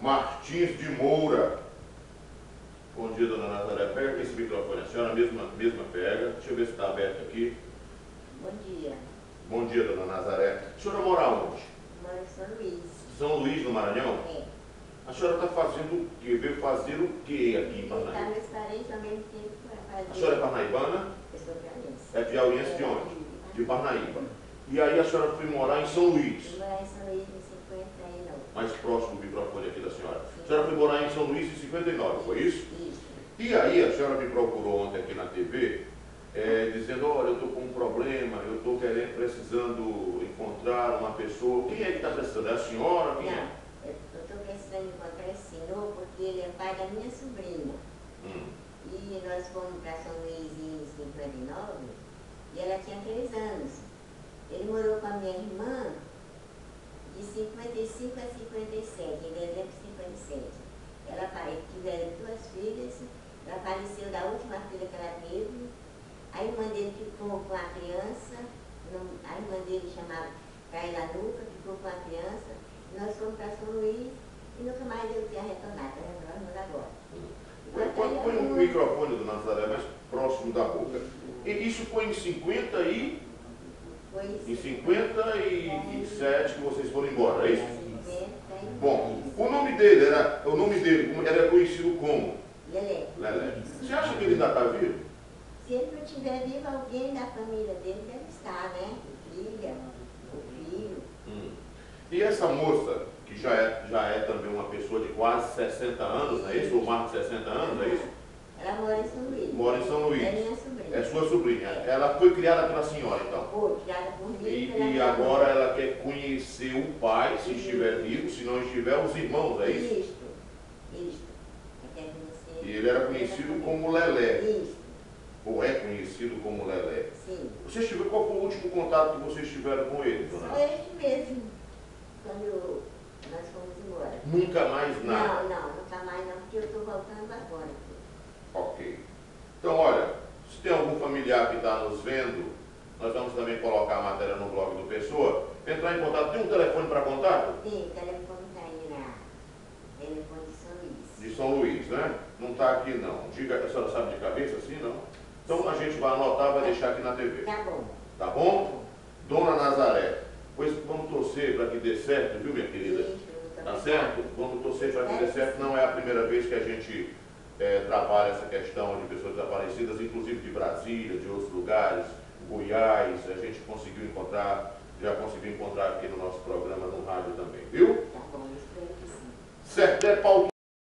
Martins de Moura. Bom dia, dona Nazaré. Pega aqui esse microfone. A senhora mesma pega. Deixa eu ver se está aberto aqui. Bom dia. Bom dia, dona Nazaré. A senhora mora onde? Moro em São Luís. São Luís, no Maranhão? É. A senhora está fazendo o quê? Veio fazer o quê aqui em Visitar Parnaíba? meus parentes ao mesmo tempo para fazer. A senhora é parnaibana? Eu sou piauiense. É piauiense de onde? De Parnaíba. E aí a senhora foi morar em São Luís, Eu moro em São Luís em 59. mais próximo do microfone aqui da senhora. A senhora foi morar em São Luís em 59, foi isso? Isso. E aí a senhora me procurou ontem aqui na TV, dizendo, olha, eu estou com um problema, eu estou precisando encontrar uma pessoa. Quem é que está precisando? É a senhora? Quem é? Não, eu estou precisando encontrar esse senhor porque ele é pai da minha sobrinha. E nós fomos para São Luís em 59 e ela tinha 3 anos. Ele morou com a minha irmã de 55 a 57, em dezembro de 57. Ela tiveram 2 filhas, ela faleceu da última filha que ela teve. A irmã dele ficou com a criança, a irmã dele chamava Caíla Nuca, ficou com a criança. Nós fomos para São Luís e nunca mais eu tinha retornado, retornamos agora. Põe um microfone do Nazaré mais próximo da boca. E isso foi em 50 e... Foi Em 57 que vocês foram embora, é isso? 50. Bom, o nome dele era conhecido como? Lelé. Lelé. Você acha que ele ainda está vivo? Se ele não estiver vivo, alguém da família dele deve estar, né? Filha, o filho. E essa moça, que já é também uma pessoa de quase 60 anos, não é isso? Ou mais de 60 anos, é isso? Ela mora em São Luís. Mora em São Luís. É minha sobrinha. É sua sobrinha. É. Ela foi criada pela senhora, então? Foi criada por mim. E agora ela quer conhecer o pai, se estiver vivo, se não estiver, os irmãos, é isso? Isso. Ela quer conhecer. E ele era conhecido como Lelé. Isso. Ou é conhecido como Lelé. Sim. Qual foi o último contato que vocês tiveram com ele, dona? Foi este mesmo, quando nós fomos embora. Nunca mais nada? Não, nunca mais não, porque eu estou voltando agora. Ok. Então, olha, se tem algum familiar que está nos vendo, nós vamos também colocar a matéria no blog do Pessoa. Entrar em contato. Tem um telefone para contato? Sim, o telefone está aí telefone de São Luís. De São Luís, né? Não está aqui não. Diga, a senhora sabe de cabeça assim, não? Então a gente vai anotar, vai deixar aqui na TV. Tá bom. Tá bom? Dona Nazaré, pois vamos torcer para que dê certo, viu, minha querida? Isso, Tá certo? Vamos torcer para que dê certo. Não é a primeira vez que a gente trabalha essa questão de pessoas desaparecidas, inclusive de Brasília, de outros lugares, Goiás, a gente conseguiu encontrar, já conseguiu encontrar aqui no nosso programa, no rádio também, viu? Tá bom, espero que sim. Certo, Paulo.